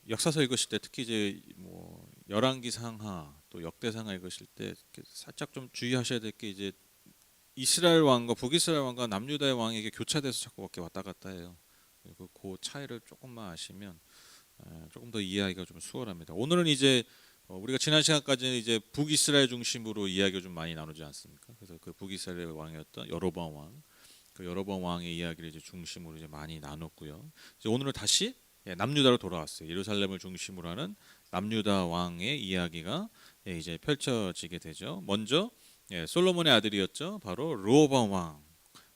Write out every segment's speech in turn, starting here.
역사서 읽으실 때 특히 이제 뭐 열왕기상하 또 역대상하 읽으실 때 이렇게 살짝 좀 주의하셔야 될 게 이제 이스라엘 왕과 북이스라엘 왕과 남유다의 왕에게 교차돼서 자꾸 이렇게 왔다 갔다 해요. 그 차이를 조금만 아시면 조금 더 이해하기가 좀 수월합니다. 오늘은 이제 우리가 지난 시간까지는 이제 북이스라엘 중심으로 이야기가 좀 많이 나누지 않습니까? 그래서 그 북이스라엘 왕이었던 여로보암 왕, 그 여로보암 왕의 이야기를 이제 중심으로 이제 많이 나눴고요. 이제 오늘은 다시 남유다로 돌아왔어요. 예루살렘을 중심으로 하는 남유다 왕의 이야기가 이제 펼쳐지게 되죠. 먼저 솔로몬의 아들이었죠. 바로 르호보암 왕,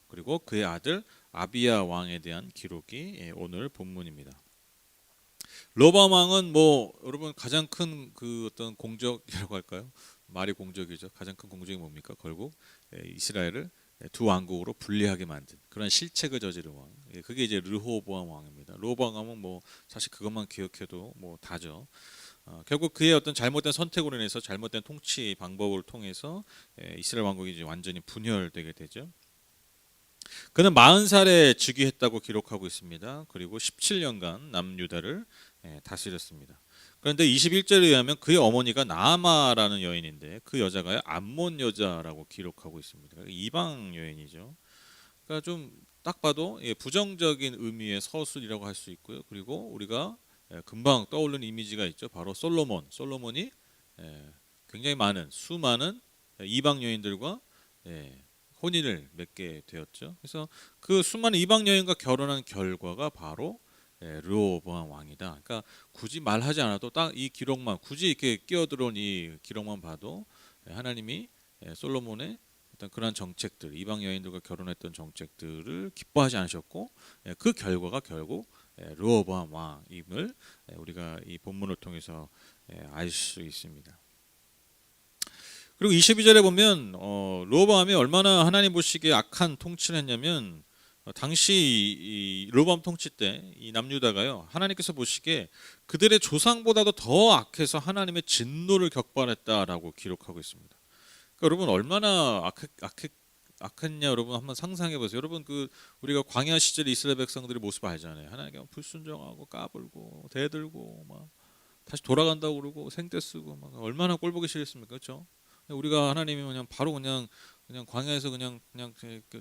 그리고 그의 아들 아비야 왕에 대한 기록이 오늘 본문입니다. 르호보암 왕은 뭐 여러분 가장 큰 그 어떤 공적이라고 할까요? 말이 공적이죠. 가장 큰 공적이 뭡니까? 결국 이스라엘을 두 왕국으로 분리하게 만든 그런 실책을 저지른 왕. 그게 이제 르호보암 왕입니다. 르호보암 왕은 뭐 사실 그것만 기억해도 뭐 다죠. 결국 그의 어떤 잘못된 선택으로 인해서 잘못된 통치 방법을 통해서 이스라엘 왕국이 이제 완전히 분열되게 되죠. 그는 40살에 즉위했다고 기록하고 있습니다. 그리고 17년간 남유다를 다스렸습니다. 그런데 21절에 의하면 그의 어머니가 나아마라는 여인인데 그 여자가 암몬 여자라고 기록하고 있습니다. 이방 여인이죠. 그러니까 좀 딱 봐도 부정적인 의미의 서술이라고 할 수 있고요. 그리고 우리가 금방 떠오르는 이미지가 있죠. 바로 솔로몬이 굉장히 많은 수많은 이방 여인들과 혼인을 맺게 되었죠. 그래서 그 수많은 이방 여인과 결혼한 결과가 바로 르호보암 왕이다. 그러니까 굳이 말하지 않아도 딱 이 기록만 굳이 이렇게 끼어들어온 이 기록만 봐도 하나님이 솔로몬의 어떤 그러한 정책들, 이방 여인들과 결혼했던 정책들을 기뻐하지 않으셨고 그 결과가 결국 르호보암 왕임을 우리가 이 본문을 통해서 알 수 있습니다. 그리고 22절에 보면 르호보암이 얼마나 하나님 보시기에 악한 통치를 했냐면 당시 이 르호보암 통치 때 이 남유다가요 하나님께서 보시기에 그들의 조상보다도 더 악해서 하나님의 진노를 격발했다라고 기록하고 있습니다. 그러니까 여러분 얼마나 악했냐 여러분 한번 상상해 보세요. 여러분 그 우리가 광야 시절에 이스라엘 백성들의 모습 알잖아요. 하나님께 불순종하고 까불고 대들고 막 다시 돌아간다고 그러고 생떼 쓰고 막 얼마나 꼴보기 싫었습니까, 그렇죠? 우리가 하나님이 그냥 바로 그냥 광야에서 그냥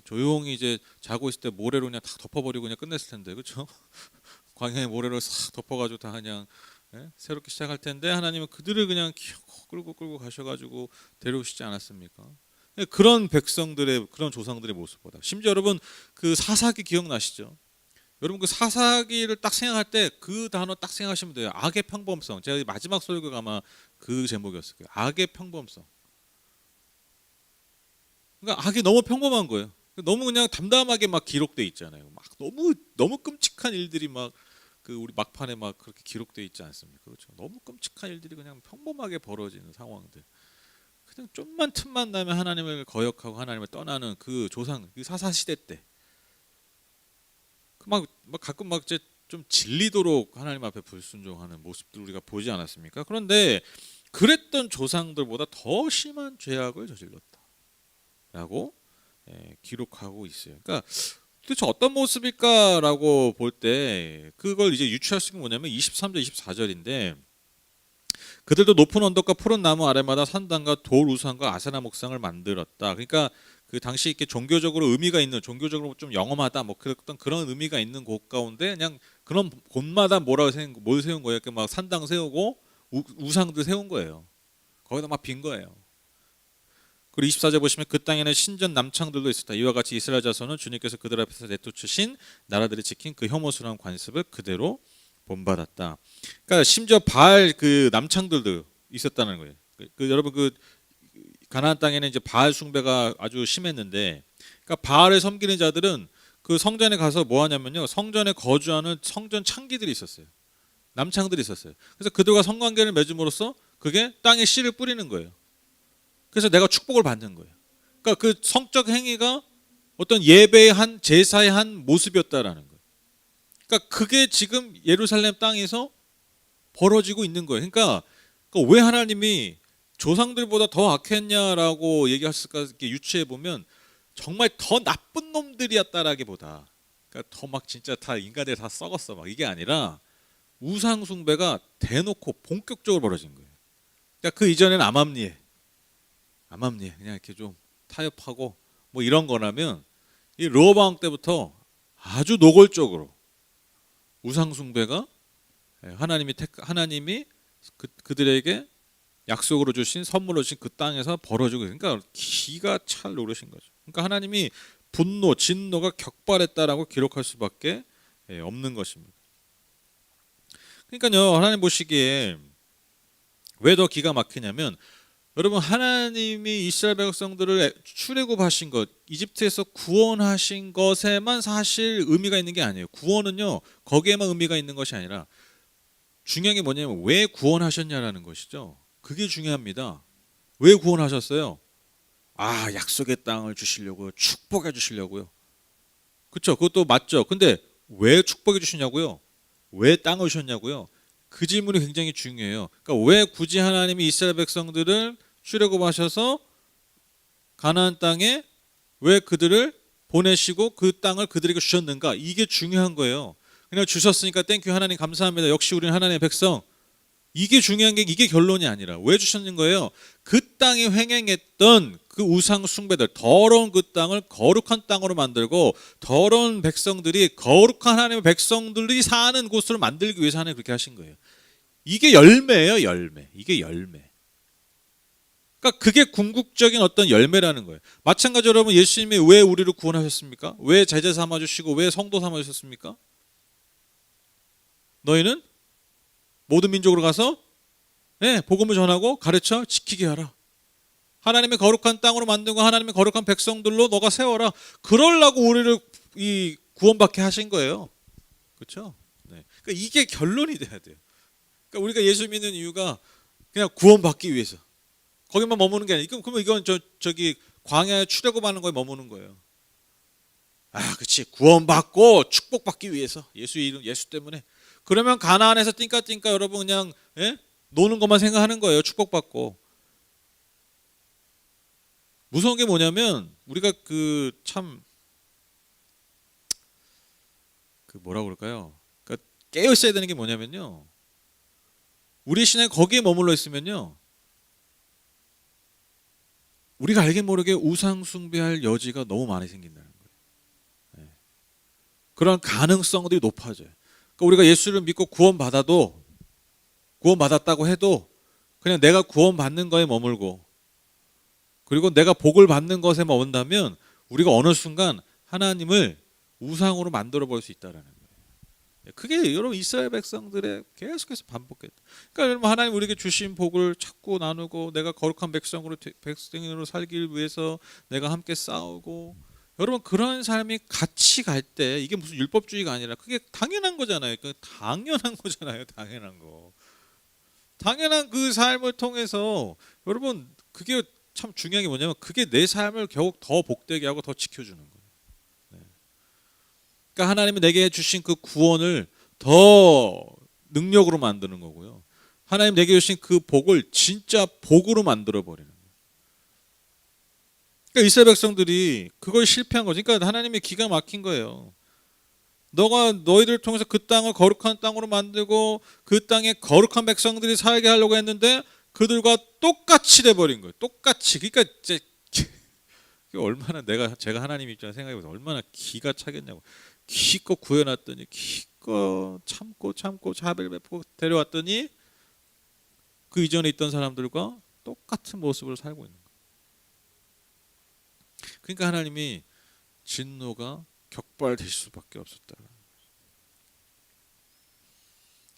조용히 이제 자고 있을 때 모래로 그냥 다 덮어버리고 그냥 끝냈을 텐데, 그렇죠? 광야에 모래로 싹 덮어가지고 다 그냥 새롭게 시작할 텐데 하나님은 그들을 그냥 끌고 가셔가지고 데려오시지 않았습니까? 그런 백성들의 그런 조상들의 모습보다 심지어 여러분 그 사사기 기억나시죠? 여러분 그 사사기를 딱 생각할 때 그 단어 딱 생각하시면 돼요. 악의 평범성. 제가 마지막 설교가 아마 그 제목이었을 거예요. 악의 평범성. 그러니까 악이 너무 평범한 거예요. 너무 그냥 담담하게 막 기록돼 있잖아요. 막 너무 끔찍한 일들이 막 그 우리 막판에 막 그렇게 기록돼 있지 않습니까? 그렇죠? 너무 끔찍한 일들이 그냥 평범하게 벌어지는 상황들. 그냥 좀만 틈만 나면 하나님을 거역하고 하나님을 떠나는 그 조상, 그 사사 시대 때, 막 가끔 막 이제 좀 질리도록 하나님 앞에 불순종하는 모습들 우리가 보지 않았습니까? 그런데 그랬던 조상들보다 더 심한 죄악을 저질렀다라고 기록하고 있어요. 그러니까 도대체 어떤 모습일까라고 볼 때 그걸 이제 유추할 수 있는 게 뭐냐면 23절 24절인데 그들도 높은 언덕과 푸른 나무 아래마다 산당과 돌 우상과 아세라 목상을 만들었다. 그러니까 그 당시 이렇게 종교적으로 의미가 있는 종교적으로 좀 영험하다 뭐 그런 의미가 있는 곳 가운데 그냥 그런 곳마다 뭘 세운 거예요. 이렇게 막 산당 세우고 우상들 세운 거예요. 거기다 막 빈 거예요. 그리고 24절 보시면 그 땅에는 신전 남창들도 있었다. 이와 같이 이스라엘 자손은 주님께서 그들 앞에서 내쫓으신 나라들이 지킨 그 혐오스러운 관습을 그대로 본받았다. 그러니까 심지어 바알 그 남창들도 있었다는 거예요. 여러분 그 가나안 땅에는 이제 바알 숭배가 아주 심했는데, 그러니까 바알을 섬기는 자들은 그 성전에 가서 뭐 하냐면요, 성전에 거주하는 성전 창기들이 있었어요. 남창들이 있었어요. 그래서 그들과 성관계를 맺음으로써 그게 땅에 씨를 뿌리는 거예요. 그래서 내가 축복을 받는 거예요. 그러니까 그 성적 행위가 어떤 예배의 한 제사의 한 모습이었다라는 거예요. 그러니까 그게 지금 예루살렘 땅에서 벌어지고 있는 거예요. 그러니까 왜 하나님이 조상들보다 더 악했냐라고 얘기했을까 이렇게 유추해 보면 정말 더 나쁜 놈들이었다라기보다, 그러니까 더 막 진짜 다 인간들 다 썩었어 막 이게 아니라 우상 숭배가 대놓고 본격적으로 벌어진 거예요. 그러니까 그 이전에는 암암리에 그냥 이렇게 좀 타협하고 뭐 이런 거라면 이 르호보암 때부터 아주 노골적으로 우상 숭배가 하나님이 그들에게 약속으로 주신 선물로 주신 그 땅에서 벌어지고, 그러니까 기가 찰 노릇인 거죠. 그러니까 하나님이 분노, 진노가 격발했다라고 기록할 수밖에 없는 것입니다. 그러니까요, 하나님 보시기에 왜 더 기가 막히냐면, 여러분, 하나님이 이스라엘 백성들을 출애굽하신 것, 이집트에서 구원하신 것에만 사실 의미가 있는 게 아니에요. 구원은요, 거기에만 의미가 있는 것이 아니라 중요한 게 뭐냐면 왜 구원하셨냐라는 것이죠. 그게 중요합니다. 왜 구원하셨어요? 약속의 땅을 주시려고요. 축복해 주시려고요. 그렇죠? 그것도 맞죠. 근데 왜 축복해 주시냐고요? 왜 땅을 주셨냐고요? 그 질문이 굉장히 중요해요. 그러니까 왜 굳이 하나님이 이스라엘 백성들을 출애굽하셔서 가나안 땅에 왜 그들을 보내시고 그 땅을 그들에게 주셨는가? 이게 중요한 거예요. 그냥 주셨으니까 땡큐 하나님 감사합니다. 역시 우리는 하나님의 백성. 이게 중요한 게, 이게 결론이 아니라 왜 주셨는 거예요? 그 땅에 횡행했던 그 우상 숭배들, 더러운 그 땅을 거룩한 땅으로 만들고 더러운 백성들이 거룩한 하나님의 백성들이 사는 곳으로 만들기 위해서 하나님 그렇게 하신 거예요. 이게 열매예요, 열매. 이게 열매. 그러니까 그게 궁극적인 어떤 열매라는 거예요. 마찬가지로 여러분, 예수님이 왜 우리를 구원하셨습니까? 왜 제자 삼아 주시고 왜 성도 삼아 주셨습니까? 너희는 모든 민족으로 가서 복음을 전하고 가르쳐 지키게 하라. 하나님의 거룩한 땅으로 만들고 하나님의 거룩한 백성들로 너가 세워라. 그러려고 우리를 이 구원받게 하신 거예요. 그렇죠? 네. 그러니까 이게 결론이 돼야 돼요. 그러니까 우리가 예수 믿는 이유가 그냥 구원받기 위해서. 거기만 머무는 게 아니에요. 그러면 이건 저기 광야에 출애굽하는 거에 머무는 거예요. 그렇지. 구원받고 축복받기 위해서. 예수 때문에. 그러면 가나안에서 띵까띵까 여러분 그냥 노는 것만 생각하는 거예요. 축복받고. 무서운 게 뭐냐면 우리가 뭐라고 그럴까요? 그러니까 깨어 있어야 되는 게 뭐냐면요. 우리 신앙이 거기에 머물러 있으면요. 우리가 알게 모르게 우상 숭배할 여지가 너무 많이 생긴다는 거예요. 그런 가능성들이 높아져요. 그러니까 우리가 예수를 믿고 구원받았다고 해도 그냥 내가 구원받는 거에 머물고 그리고 내가 복을 받는 것에 머문다면 우리가 어느 순간 하나님을 우상으로 만들어 버릴 수 있다는 거예요. 그게 여러분 이스라엘 백성들의 계속해서 반복했다. 그러니까 여러분 하나님 우리에게 주신 복을 찾고 나누고 내가 거룩한 백성으로 살기 위해서 내가 함께 싸우고 여러분 그런 삶이 같이 갈 때 이게 무슨 율법주의가 아니라 그게 당연한 거잖아요. 당연한 거잖아요. 당연한 거. 당연한 그 삶을 통해서 여러분 그게 참 중요한 게 뭐냐면 그게 내 삶을 겨우 더 복되게 하고 더 지켜주는 거예요. 그러니까 하나님이 내게 주신 그 구원을 더 능력으로 만드는 거고요. 하나님 내게 주신 그 복을 진짜 복으로 만들어 버리는 거예요. 그러니까 이스라엘 백성들이 그걸 실패한 거죠. 그러니까 하나님이 기가 막힌 거예요. 너희들을 통해서 그 땅을 거룩한 땅으로 만들고 그 땅에 거룩한 백성들이 살게 하려고 했는데 그들과 똑같이 돼버린 거예요. 똑같이. 그러니까 얼마나 제가 하나님 입장에서 생각해보면 얼마나 기가 차겠냐고. 기껏 구해놨더니 기껏 참고 자비를 베푸고 데려왔더니 그 이전에 있던 사람들과 똑같은 모습을 살고 있는 거예요. 그러니까 하나님이 진노가 격발되실 수밖에 없었다.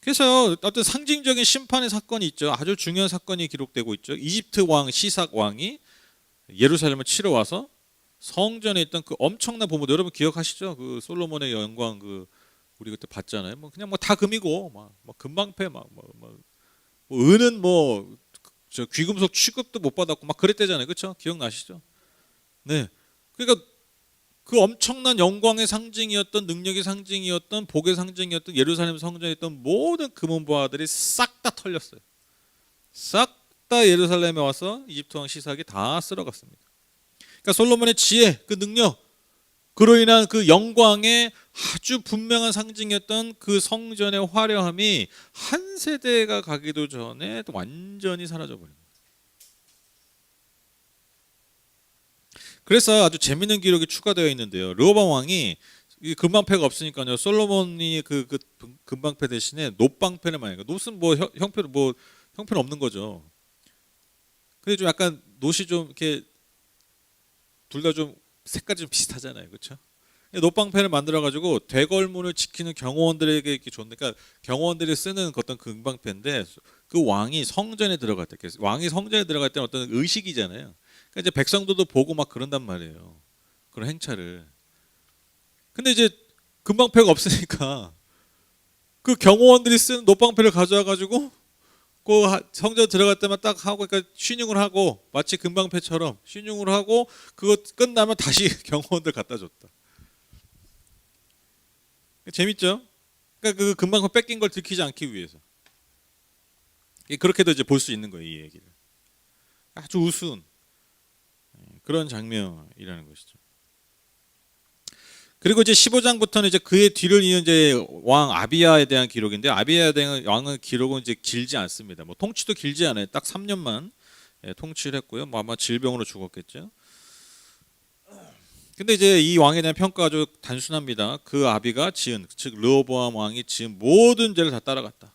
그래서 어떤 상징적인 심판의 사건이 있죠. 아주 중요한 사건이 기록되고 있죠. 이집트 왕 시삭 왕이 예루살렘을 치러 와서 성전에 있던 그 엄청난 보물들 여러분 기억하시죠? 그 솔로몬의 영광 우리 그때 봤잖아요. 그냥 다 금이고 금방패 은은 저 귀금속 취급도 못 받았고 그랬대잖아요. 그렇죠? 기억나시죠? 네. 그러니까 그 엄청난 영광의 상징이었던 능력의 상징이었던 복의 상징이었던 예루살렘 성전에 있던 모든 금은보화들이 싹 다 털렸어요. 싹 다 예루살렘에 와서 이집트 왕 시삭이 다 쓸어갔습니다. 그러니까 솔로몬의 지혜, 그 능력, 그로 인한 그 영광의 아주 분명한 상징이었던 그 성전의 화려함이 한 세대가 가기도 전에 완전히 사라져버린 거예요. 그래서 아주 재밌는 기록이 추가되어 있는데요. 르호보암 왕이 이 금방패가 없으니까요. 솔로몬이 그 금방패 대신에 놋방패를 많이 해요. 놋은 뭐 형편 없는 거죠. 근데 좀 약간 놋이 좀 이렇게 둘 다 좀 색깔이 좀 비슷하잖아요, 그렇죠? 놋방패를 만들어 가지고 대궐문을 지키는 경호원들에게 이렇게 줬는데, 그러니까 경호원들이 쓰는 어떤 금방패인데 그 왕이 성전에 들어갈 때, 왕이 성전에 들어갈 때는 어떤 의식이잖아요. 그러니까 이제 백성들도 보고 막 그런단 말이에요. 그런 행차를. 근데 이제 금방패가 없으니까 그 경호원들이 쓴 놋방패를 가져와 가지고 그 성전 들어갈 때만 딱 하고, 그러니까 신용을 하고 마치 금방패처럼 신용을 하고 그거 끝나면 다시 경호원들 갖다 줬다. 재밌죠? 그러니까 그 금방패 뺏긴 걸 들키지 않기 위해서. 그렇게도 이제 볼 수 있는 거예요, 이 얘기를. 아주 우스운 그런 장면이라는 것이죠. 그리고 이제 15장부터는 이제 그의 뒤를 이은 이제 왕 아비야에 대한 기록인데, 아비야에 대한 왕의 기록은 이제 길지 않습니다. 뭐 통치도 길지 않아요. 딱 3년만 통치를 했고요. 뭐 아마 질병으로 죽었겠죠. 근데 이제 이 왕에 대한 평가가 아주 단순합니다. 그 아비가 지은, 즉 르호보암 왕이 지은 모든 죄를 다 따라갔다.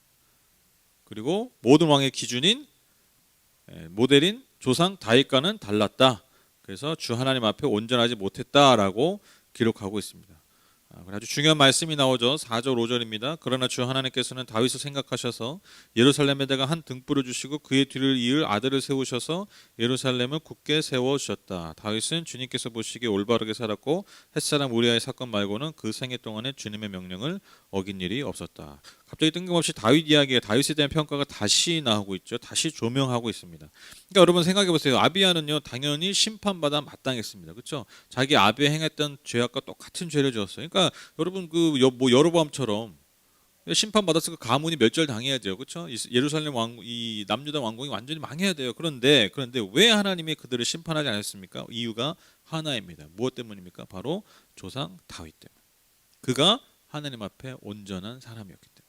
그리고 모든 왕의 기준인 모델인 조상 다윗과는 달랐다. 그래서 주 하나님 앞에 온전하지 못했다라고 기록하고 있습니다. 아주 중요한 말씀이 나오죠. 4절 5절입니다. 그러나 주 하나님께서는 다윗을 생각하셔서 예루살렘에다가 한 등불을 주시고 그의 뒤를 이을 아들을 세우셔서 예루살렘을 굳게 세워주셨다. 다윗은 주님께서 보시기에 올바르게 살았고 햇사람 우리아의 사건 말고는 그 생애 동안에 주님의 명령을 어긴 일이 없었다. 갑자기 뜬금없이 다윗 이야기에 다윗에 대한 평가가 다시 나오고 있죠. 다시 조명하고 있습니다. 그러니까 여러분 생각해 보세요. 아비야는요 당연히 심판받아 마땅했습니다. 그렇죠? 자기 아비에 행했던 죄악과 똑같은 죄를 지었어요. 그러니까 여러분 뭐 여로보암처럼 심판받았을 때 가문이 멸절당해야 돼요. 그렇죠? 예루살렘 이 남유다 왕궁이 완전히 망해야 돼요. 그런데 왜 하나님이 그들을 심판하지 않았습니까? 이유가 하나입니다. 무엇 때문입니까? 바로 조상 다윗 때문에. 그가 하나님 앞에 온전한 사람이었기 때문에.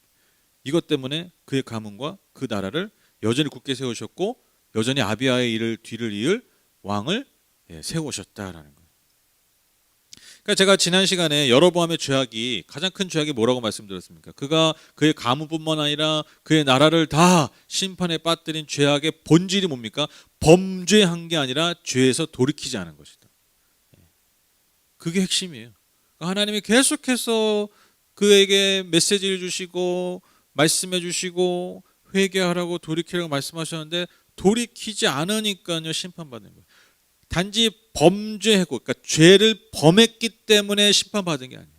이것 때문에 그의 가문과 그 나라를 여전히 굳게 세우셨고 여전히 아비야의 뒤를 이을 왕을 세우셨다라는 거예요. 그러니까 제가 지난 시간에 여로보암의 죄악이, 가장 큰 죄악이 뭐라고 말씀드렸습니까? 그가 그의 가문뿐만 아니라 그의 나라를 다 심판에 빠뜨린 죄악의 본질이 뭡니까? 범죄한 게 아니라 죄에서 돌이키지 않은 것이다. 그게 핵심이에요. 하나님이 계속해서 그에게 메시지를 주시고 말씀해 주시고 회개하라고 돌이키라고 말씀하셨는데 돌이키지 않으니까요 심판받는 거예요. 단지 범죄했고, 그러니까 죄를 범했기 때문에 심판받은 게 아니에요.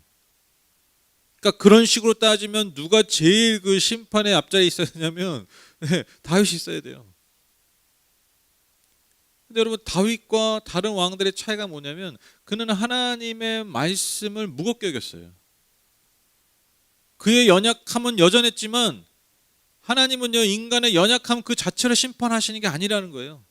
그러니까 그런 식으로 따지면 누가 제일 그 심판의 앞자리에 있어야 되냐면 다윗이 있어야 돼요. 근데 여러분 다윗과 다른 왕들의 차이가 뭐냐면 그는 하나님의 말씀을 무겁게 여겼어요. 그의 연약함은 여전했지만 하나님은요 인간의 연약함 그 자체를 심판하시는 게 아니라는 거예요.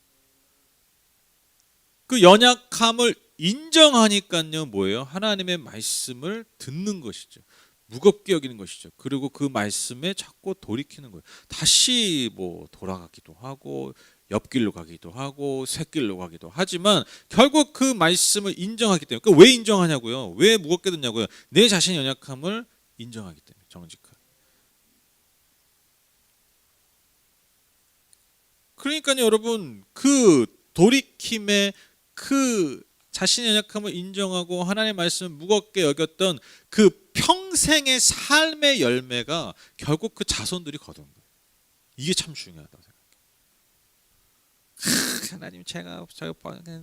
그 연약함을 인정하니까요 뭐예요? 하나님의 말씀을 듣는 것이죠. 무겁게 여기는 것이죠. 그리고 그 말씀에 자꾸 돌이키는 거예요. 다시 뭐 돌아가기도 하고 옆길로 가기도 하고 샛길로 가기도 하지만 결국 그 말씀을 인정하기 때문에. 그러니까 왜 인정하냐고요? 왜 무겁게 듣냐고요? 내 자신의 연약함을 인정하기 때문에. 정직하게. 그러니까요 여러분 그 돌이킴의 그 자신의 연약함을 인정하고 하나님의 말씀을 무겁게 여겼던 그 평생의 삶의 열매가 결국 그 자손들이 거둔 거예요. 이게 참 중요하다고 생각해요. 하나님 제가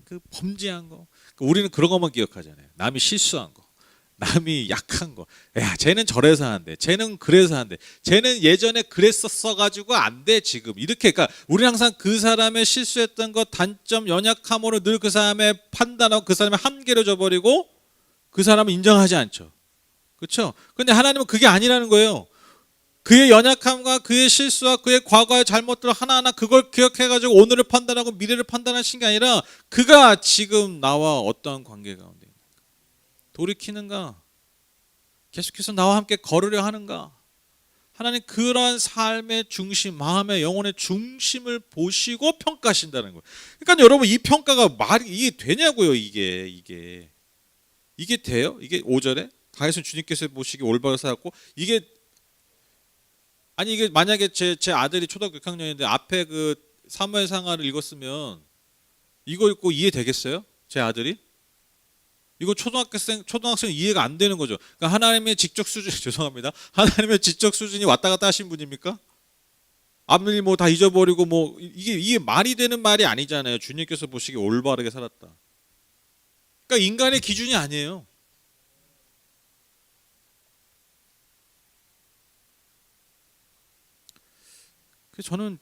그 범죄한 거, 우리는 그런 것만 기억하잖아요. 남이 실수한 거, 남이 약한 거. 야, 쟤는 저래서 안 돼. 쟤는 그래서 안 돼. 쟤는 예전에 그랬었어 가지고 안 돼 지금. 이렇게. 그러니까 우리 항상 그 사람의 실수했던 것, 단점, 연약함으로 늘 그 사람의 판단하고 그 사람의 한계를 줘버리고 그 사람을 인정하지 않죠. 그렇죠? 근데 하나님은 그게 아니라는 거예요. 그의 연약함과 그의 실수와 그의 과거의 잘못들을 하나하나 그걸 기억해가지고 오늘을 판단하고 미래를 판단하신 게 아니라 그가 지금 나와 어떠한 관계 가운데 돌이키는가? 계속해서 나와 함께 걸으려 하는가? 하나님 그러한 삶의 중심, 마음의 영혼의 중심을 보시고 평가하신다는 거예요. 그러니까 여러분 이 평가가 말이 이게 되냐고요. 이게 돼요? 이게 5절에 다윗은 주님께서 보시기 올바로 살았고 이게 아니 이게 만약에 제 아들이 초등학교 6학년인데 앞에 그 사무엘상하를 읽었으면 이거 읽고 이해되겠어요? 제 아들이? 이거 초등학생 이해가 안 되는 거죠. 그러니까 하나님의 지적 수준 죄송합니다. 하나님의 지적 수준이 왔다 갔다 하신 분입니까? 앞일 뭐 다 잊어버리고 뭐 이게 말이 되는 말이 아니잖아요. 주님께서 보시기 올바르게 살았다. 그러니까 인간의 기준이 아니에요. 그래서 저는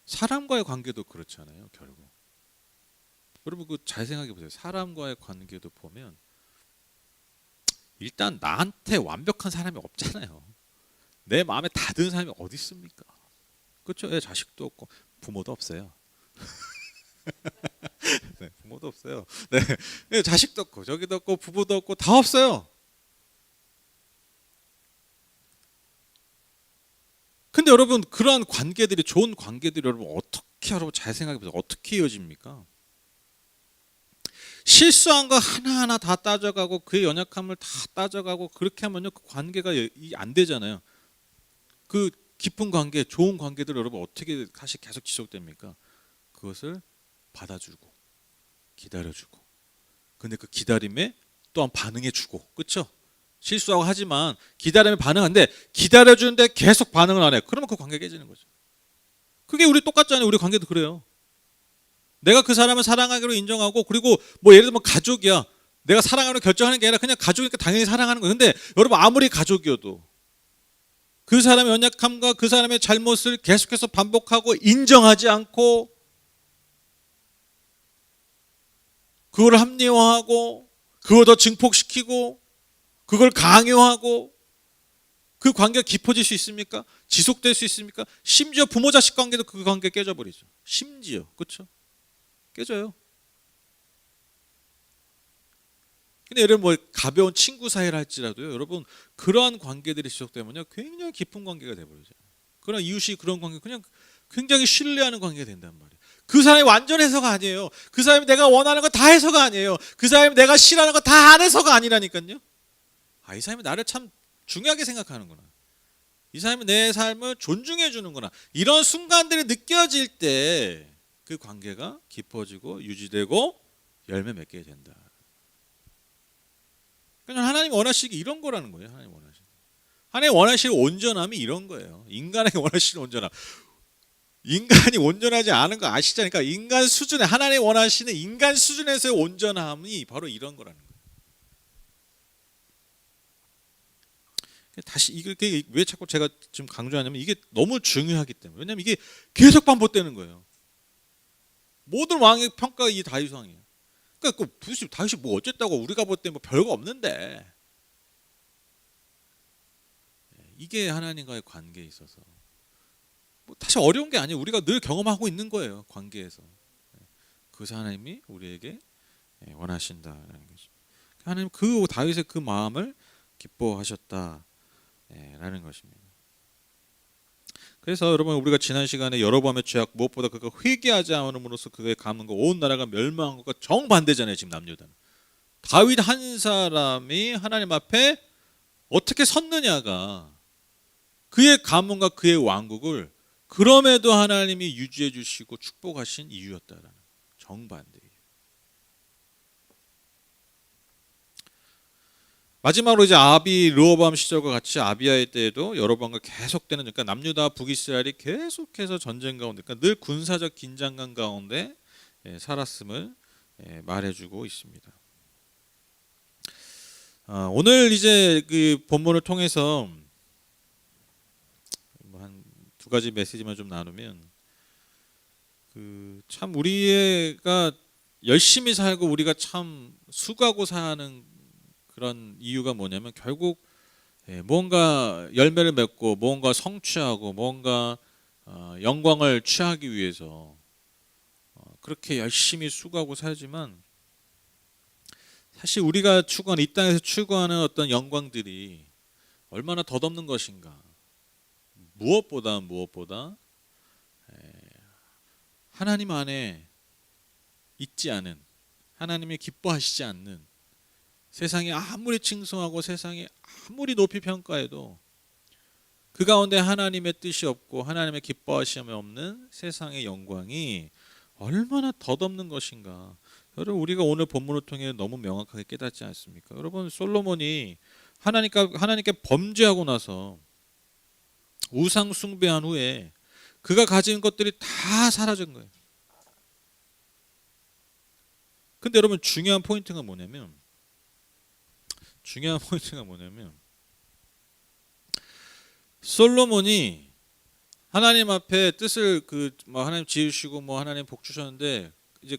사람과의 관계도 그렇잖아요. 결국 여러분 잘 생각해 보세요. 사람과의 관계도 보면 일단 나한테 완벽한 사람이 없잖아요. 내 마음에 다 드는 사람이 어디 있습니까? 그렇죠? 예, 자식도 없고 부모도 없어요. 네, 부모도 없어요. 네, 예, 자식도 없고 저기도 없고 부부도 없고 다 없어요. 근데 여러분 그러한 관계들이 좋은 관계들이 여러분 어떻게 여러분 잘 생각해 보세요. 어떻게 이어집니까? 실수한 거 하나하나 다 따져가고 그의 연약함을 다 따져가고 그렇게 하면요 그 관계가 안 되잖아요. 그 깊은 관계, 좋은 관계들 여러분 어떻게 사실 계속 지속됩니까? 그것을 받아주고 기다려주고 근데 그 기다림에 또한 반응해주고 그렇죠? 실수하고 하지만 기다림에 반응하는데 기다려주는데 계속 반응을 안 해. 그러면 그 관계가 깨지는 거죠. 그게 우리 똑같잖아요. 우리 관계도 그래요. 내가 그 사람을 사랑하기로 인정하고 그리고 뭐 예를 들면 가족이야. 내가 사랑하기로 결정하는 게 아니라 그냥 가족이니까 당연히 사랑하는 거예요. 근데 여러분 아무리 가족이어도 그 사람의 연약함과 그 사람의 잘못을 계속해서 반복하고 인정하지 않고 그걸 합리화하고 그걸 더 증폭시키고 그걸 강요하고 그 관계가 깊어질 수 있습니까? 지속될 수 있습니까? 심지어 부모 자식 관계도 그 관계 깨져버리죠. 심지어 그렇죠? 깨져요. 근데 예를 뭐 가벼운 친구 사이를 할지라도요, 여러분 그러한 관계들이 지속되면요 굉장히 깊은 관계가 돼버리죠. 그런 이웃이 그런 관계 그냥 굉장히 신뢰하는 관계가 된단 말이에요. 그 사람이 완전 해서가 아니에요. 그 사람이 내가 원하는 거 다 해서가 아니에요. 그 사람이 내가 싫어하는 거 다 안 해서가 아니라니까요. 아, 이 사람이 나를 참 중요하게 생각하는구나. 이 사람이 내 삶을 존중해 주는구나. 이런 순간들이 느껴질 때 그 관계가 깊어지고 유지되고 열매 맺게 된다. 그냥 하나님 원하시기 이런 거라는 거예요. 하나님 원하시는 온전함이 이런 거예요. 인간에게 원하시는 온전함. 인간이 온전하지 않은 거 아시잖아요. 그러니까 인간 수준에 하나님 원하시는 인간 수준에서의 온전함이 바로 이런 거라는 거예요. 다시 이게 왜 자꾸 제가 지금 강조하냐면 이게 너무 중요하기 때문에. 왜냐면 이게 계속 반복되는 거예요. 모든 왕의 평가가 이 다윗 왕이에요. 그러니까 다윗이 뭐 어쨌다고 우리가 볼 때 뭐 별거 없는데 이게 하나님과의 관계에 있어서 뭐 사실 어려운 게 아니에요. 우리가 늘 경험하고 있는 거예요. 관계에서 그래서 하나님이 우리에게 원하신다라는 거죠. 하나님 그 다윗의 그 마음을 기뻐하셨다라는 것입니다. 그래서 여러분 우리가 지난 시간에 여로보암의 죄악 무엇보다 그가 회개하지 않음으로써 그의 가문과 온 나라가 멸망한 것과 정반대잖아요. 지금 남유다는 다윗 한 사람이 하나님 앞에 어떻게 섰느냐가 그의 가문과 그의 왕국을 그럼에도 하나님이 유지해 주시고 축복하신 이유였다라는 정반대예요. 마지막으로 이제 르호보암 시절과 같이 아비야의 때에도 여로보암과 계속되는 그러니까 남유다 북이스라엘이 계속해서 전쟁 가운데 그러니까 늘 군사적 긴장감 가운데 살았음을 말해주고 있습니다. 오늘 이제 그 본문을 통해서 한 두 가지 메시지만 좀 나누면 참 우리가 열심히 살고 우리가 참 수고하고 사는 그런 이유가 뭐냐면 결국 뭔가 열매를 맺고 뭔가 성취하고 뭔가 영광을 취하기 위해서 그렇게 열심히 수고하고 살지만 사실 우리가 추구하는 이 땅에서 추구하는 어떤 영광들이 얼마나 덧없는 것인가. 무엇보다 하나님 안에 있지 않은, 하나님이 기뻐하시지 않는, 세상이 아무리 칭송하고 세상이 아무리 높이 평가해도 그 가운데 하나님의 뜻이 없고 하나님의 기뻐하심이 없는 세상의 영광이 얼마나 덧없는 것인가. 여러분, 우리가 오늘 본문을 통해 너무 명확하게 깨닫지 않습니까? 여러분, 솔로몬이 하나님께 범죄하고 나서 우상 숭배한 후에 그가 가진 것들이 다 사라진 거예요. 근데 여러분, 중요한 포인트가 뭐냐면 솔로몬이 하나님 앞에 뜻을 하나님 지으시고 하나님 복 주셨는데 이제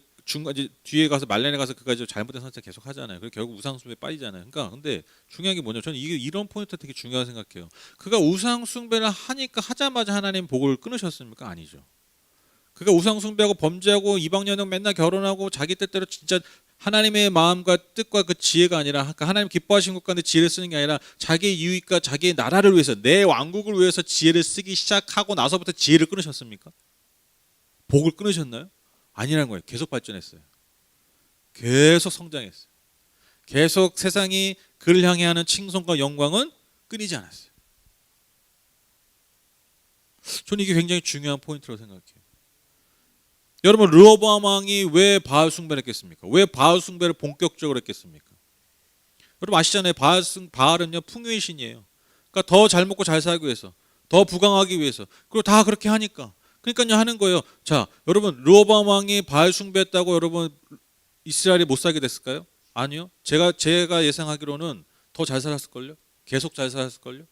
뒤에 가서 말년에 가서 그가 이제 잘못된 선택 계속 하잖아요. 그리고 결국 우상 숭배에 빠지잖아요. 그러니까 근데 중요한 게 뭐냐? 저는 이런 포인트 되게 중요하다고 생각해요. 그가 우상 숭배를 하자마자 하나님 복을 끊으셨습니까? 아니죠. 그가 우상 숭배하고 범죄하고 이방년하고 맨날 결혼하고 자기 뜻대로 진짜 하나님의 마음과 뜻과 그 지혜가 아니라 하나님 기뻐하신 것 가운데 지혜를 쓰는 게 아니라 자기의 이익과 자기의 나라를 위해서 내 왕국을 위해서 지혜를 쓰기 시작하고 나서부터 지혜를 끊으셨습니까? 복을 끊으셨나요? 아니라는 거예요. 계속 발전했어요. 계속 성장했어요. 계속 세상이 그를 향해 하는 칭송과 영광은 끊이지 않았어요. 저는 이게 굉장히 중요한 포인트라고 생각해요. 여러분, 르호보암 왕이 왜 바알 숭배를 했겠습니까? 왜 바알 숭배를 본격적으로 했겠습니까? 여러분 아시잖아요. 바알은요 풍요의 신이에요. 그러니까 더 잘 먹고 잘 살기 위해서, 더 부강하기 위해서, 그리고 다 그렇게 하니까. 그러니까요 하는 거예요. 자, 여러분, 르호보암 왕이 바알 숭배했다고 여러분 이스라엘이 못 살게 됐을까요? 아니요. 제가 예상하기로는 더 잘 살았을걸요. 계속 잘 살았을걸요.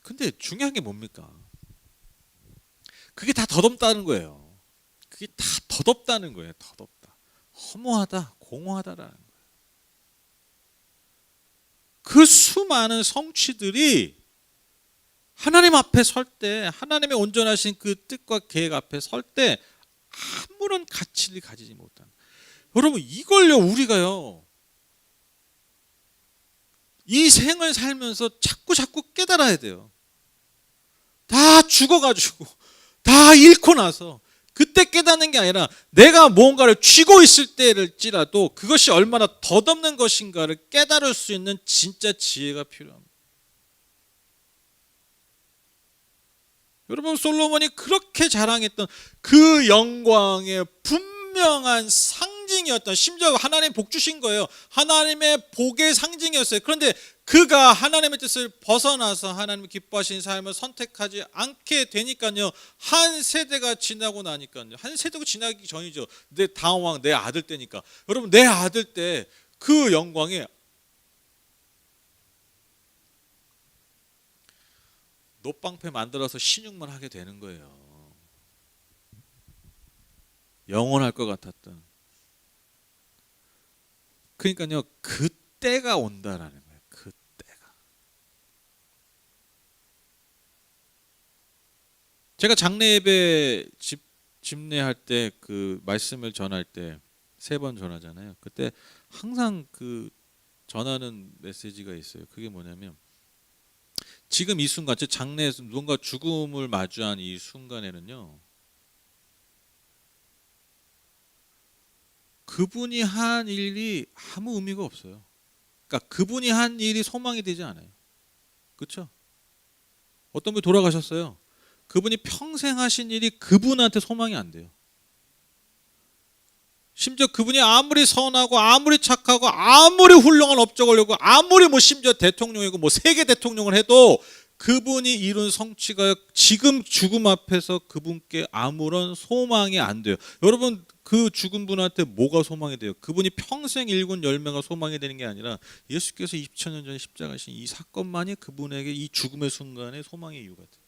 근데 중요한 게 뭡니까? 그게 다 덧없다는 거예요. 그게 다 덧없다는 거예요. 덧없다. 허무하다, 공허하다라는 거예요. 그 수많은 성취들이 하나님 앞에 설 때, 하나님의 온전하신 그 뜻과 계획 앞에 설 때 아무런 가치를 가지지 못한. 여러분, 이걸요 우리가요 이 생을 살면서 자꾸 깨달아야 돼요. 다 죽어가지고 다 잃고 나서 그때 깨닫는 게 아니라 내가 무언가를 쥐고 있을 때일지라도 그것이 얼마나 덧없는 것인가를 깨달을 수 있는 진짜 지혜가 필요합니다. 여러분, 솔로몬이 그렇게 자랑했던 그 영광의 분명한 상징이었던, 심지어 하나님 복 주신 거예요. 하나님의 복의 상징이었어요. 그런데 그가 하나님의 뜻을 벗어나서 하나님 기뻐하시는 삶을 선택하지 않게 되니까요, 한 세대가 지나고 나니까요, 한 세대가 지나기 전이죠. 내 다음 왕, 내 아들 때니까. 여러분, 내 아들 때 그 영광에 노방패 만들어서 신용만 하게 되는 거예요. 영원할 것 같았던. 그러니까요, 그때가 온다라는 거예요. 그때가. 제가 장례 예배 집례할 때 그 말씀을 전할 때 3번 전하잖아요. 그때 항상 그 전하는 메시지가 있어요. 그게 뭐냐면, 지금 이 순간, 즉 장례에서 누군가 죽음을 마주한 이 순간에는요, 그분이 한 일이 아무 의미가 없어요. 그러니까 그분이 한 일이 소망이 되지 않아요. 그렇죠? 어떤 분이 돌아가셨어요. 그분이 평생 하신 일이 그분한테 소망이 안 돼요. 심지어 그분이 아무리 선하고 아무리 착하고 아무리 훌륭한 업적을 하고 아무리 심지어 대통령이고 세계 대통령을 해도 그분이 이룬 성취가 지금 죽음 앞에서 그분께 아무런 소망이 안 돼요. 여러분, 그 죽은 분한테 뭐가 소망이 돼요? 그분이 평생 일군 열매가 소망이 되는 게 아니라 예수께서 2000년 전에 십자가신 이 사건만이 그분에게 이 죽음의 순간에 소망의 이유가 돼요.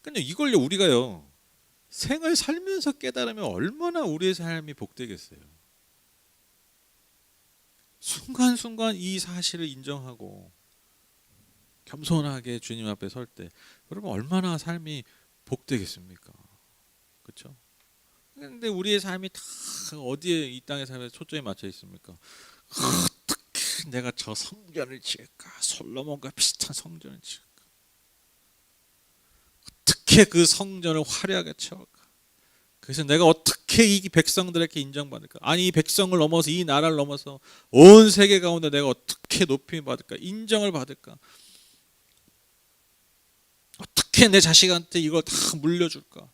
그러니까 이걸요 우리가요 생을 살면서 깨달으면 얼마나 우리의 삶이 복되겠어요. 순간순간 이 사실을 인정하고 겸손하게 주님 앞에 설 때 여러분 얼마나 삶이 복되겠습니까? 그렇죠? 근데 우리의 삶이 다 어디에 이 땅의 삶에 초점이 맞춰 있습니까? 어떻게 내가 저 성전을 지을까? 솔로몬과 비슷한 성전을 지을까? 어떻게 그 성전을 화려하게 채울까? 그래서 내가 어떻게 이 백성들에게 인정받을까? 아니 이 백성을 넘어서 이 나라를 넘어서 온 세계 가운데 내가 어떻게 높임을 받을까? 인정을 받을까? 어떻게 내 자식한테 이걸 다 물려줄까?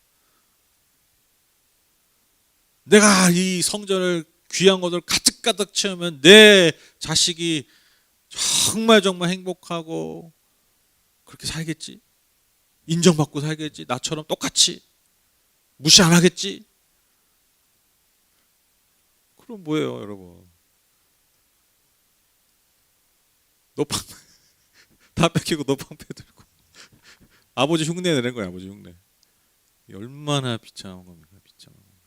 내가 이 성전을 귀한 것을 가득가득 채우면 내 자식이 정말 정말 행복하고 그렇게 살겠지? 인정받고 살겠지? 나처럼 똑같이 무시 안 하겠지? 그럼 뭐예요, 여러분? 노팡 다 뺏기고 노팡 빼들고 아버지 흉내 내는 거야, 아버지 흉내. 얼마나 비참한 겁니까, 비참한 겁니다.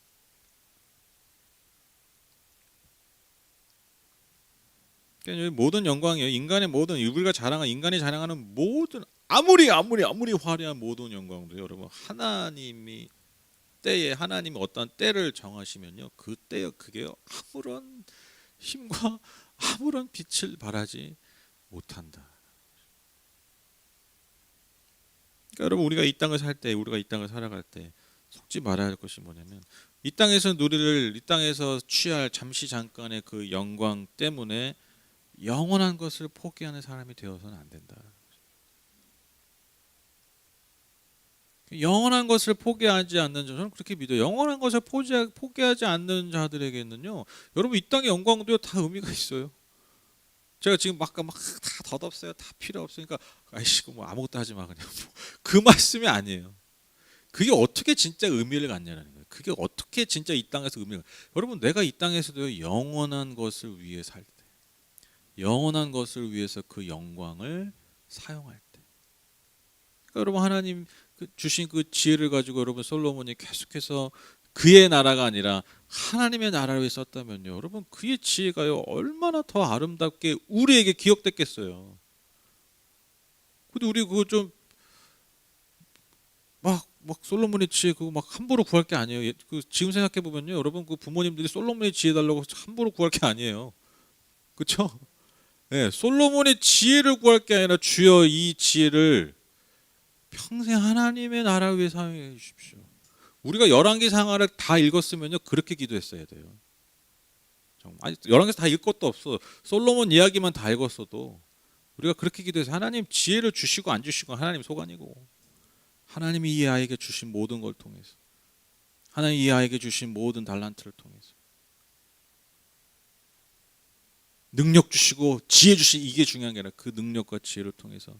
그러니까 모든 영광이에요. 인간의 모든 우리가 자랑한 인간이 자랑하는 모든 아무리 화려한 모든 영광도 여러분 하나님이 때에 하나님이 어떤 때를 정하시면요 그 때요 그게요 아무런 힘과 아무런 빛을 발하지 못한다. 그러니까 여러분 우리가 이 땅을 살 때 우리가 이 땅을 살아갈 때 속지 말아야 할 것이 뭐냐면 이 땅에서 누리를 이 땅에서 취할 잠시 잠깐의 그 영광 때문에 영원한 것을 포기하는 사람이 되어서는 안 된다. 영원한 것을 포기하지 않는 자, 저는 그렇게 믿어요. 영원한 것을 포기하지 않는 자들에게는요, 여러분 이 땅의 영광도요 다 의미가 있어요. 제가 지금 막 다 덧없어요, 다 필요 없으니까 아이씨 뭐 아무것도 하지 마 그냥 그 말씀이 아니에요. 그게 어떻게 진짜 의미를 갖냐는 거예요. 그게 어떻게 진짜 이 땅에서 의미를 여러분 내가 이 땅에서도 영원한 것을 위해 살 때, 영원한 것을 위해서 그 영광을 사용할 때, 그러니까 여러분 하나님 주신 그 지혜를 가지고 여러분 솔로몬이 계속해서 그의 나라가 아니라 하나님의 나라를 위해 썼다면요 여러분 그의 지혜가요 얼마나 더 아름답게 우리에게 기억됐겠어요. 근데 우리 그거 좀 막 솔로몬의 지혜 그거 막 함부로 구할 게 아니에요. 그 지금 생각해 보면요 여러분 그 부모님들이 솔로몬의 지혜 달라고 함부로 구할 게 아니에요. 그렇죠? 네, 솔로몬의 지혜를 구할 게 아니라 주여 이 지혜를 평생 하나님의 나라를 위해 사용해 주십시오. 우리가 열왕기상하를 다 읽었으면요 그렇게 기도했어야 돼요. 아니 열왕기상 다 읽을 것도 없어. 솔로몬 이야기만 다 읽었어도 우리가 그렇게 기도해서 하나님 지혜를 주시고 안 주시고 하나님 소관이고 하나님이 이 아이에게 주신 모든 걸 통해서 하나님이 이 아이에게 주신 모든 달란트를 통해서 능력 주시고 지혜 주시 이게 중요한 게 아니라 그 능력과 지혜를 통해서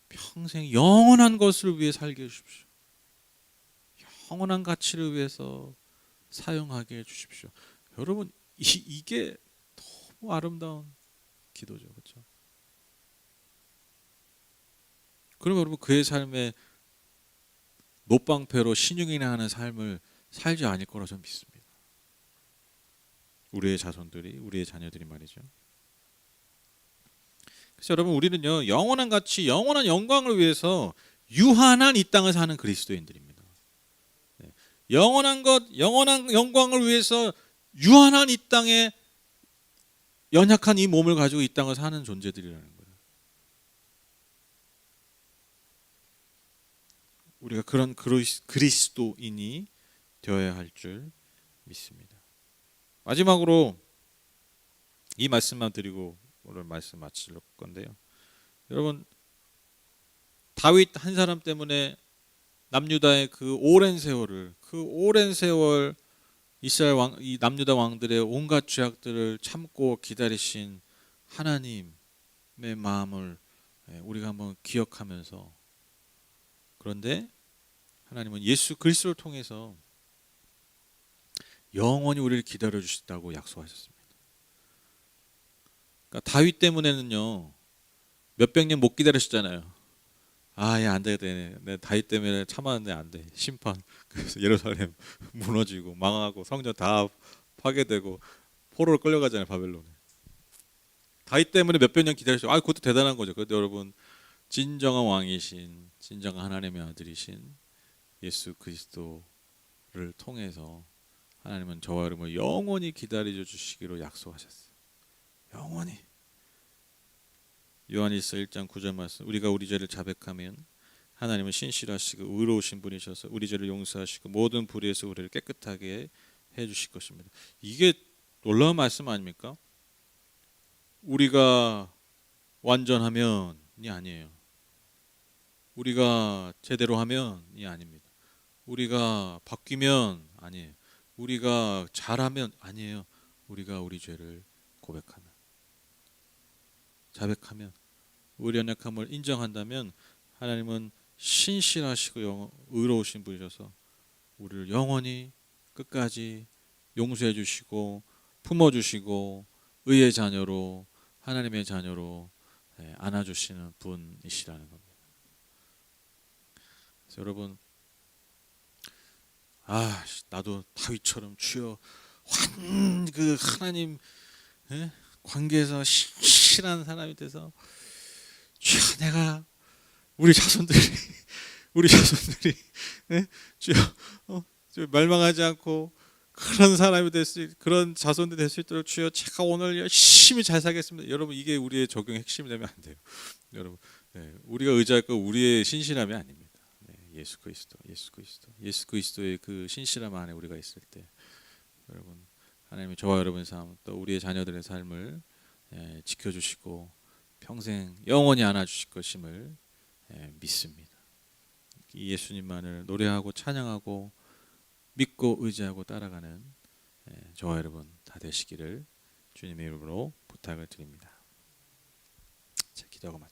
평생 영원한 것을 위해 살게 해주십시오. 영원한 가치를 위해서 사용하게 해주십시오. 여러분 이게 너무 아름다운 기도죠, 그렇죠? 그럼 여러분 그의 삶에 노방패로 신용이나 하는 삶을 살지 않을 거라 저는 믿습니다. 우리의 자손들이 우리의 자녀들이 말이죠. 그래서 여러분 우리는요 영원한 가치, 영원한 영광을 위해서 유한한 이 땅을 사는 그리스도인들입니다. 영원한 것, 영원한 영광을 위해서 유한한 이 땅에 연약한 이 몸을 가지고 이 땅을 사는 존재들이라는 거예요. 우리가 그런 그리스도인이 되어야 할 줄 믿습니다. 마지막으로 이 말씀만 드리고 오늘 말씀 마칠 건데요. 여러분 다윗 한 사람 때문에 남유다의 그 오랜 세월 이스라엘 이 남유다 왕들의 온갖 죄악들을 참고 기다리신 하나님의 마음을 우리가 한번 기억하면서 그런데 하나님은 예수 그리스도를 통해서 영원히 우리를 기다려 주신다고 약속하셨습니다. 그러니까 다윗 때문에는요 몇백 년 못 기다리셨잖아요. 아, 얘 안 되겠네. 내 다윗 때문에 참았는데 안 돼. 심판. 그래서 예루살렘 무너지고 망하고 성전 다 파괴되고 포로로 끌려가잖아요, 바벨론에. 다윗 때문에 몇백 년 기다리셨죠. 그것도 대단한 거죠. 그런데 여러분 진정한 왕이신 진정한 하나님의 아들이신 예수 그리스도를 통해서 하나님은 저와 여러분을 영원히 기다려 주시기로 약속하셨어요. 영원히. 요한일서 1장 9절 말씀, 우리가 우리 죄를 자백하면 하나님은 신실하시고 의로우신 분이셔서 우리 죄를 용서하시고 모든 불의에서 우리를 깨끗하게 해주실 것입니다. 이게 놀라운 말씀 아닙니까? 우리가 완전하면이 아니에요. 우리가 제대로 하면이 아닙니다. 우리가 바뀌면 아니에요. 우리가 잘하면 아니에요. 우리가 우리 죄를 고백하면, 자백하면, 우리 연약함을 인정한다면 하나님은 신실하시고 의로우신 분이셔서 우리를 영원히 끝까지 용서해 주시고 품어주시고 의의 자녀로, 하나님의 자녀로 안아주시는 분이시라는 겁니다. 그래서 여러분, 나도 다윗처럼 주여 그 하나님 관계에서 신실한 사람이 돼서 주여 내가 우리 자손들이 주여 멸망하지 않고 그런 사람이 그런 자손들이 될 수 있도록 주여 제가 오늘 열심히 잘 살겠습니다. 여러분 이게 우리의 적용 핵심이 되면 안 돼요. 여러분 우리가 의지할 거 우리의 신실함이 아닙니다. 예수 그리스도의 그 신실함 안에 우리가 있을 때 여러분 하나님이 저와 여러분의 삶 또 우리의 자녀들의 삶을 지켜주시고 평생 영원히 안아주실 것임을 믿습니다. 이 예수님만을 노래하고 찬양하고 믿고 의지하고 따라가는 저와 여러분 다 되시기를 주님의 이름으로 부탁을 드립니다. 자, 기도하고 마치겠습니다.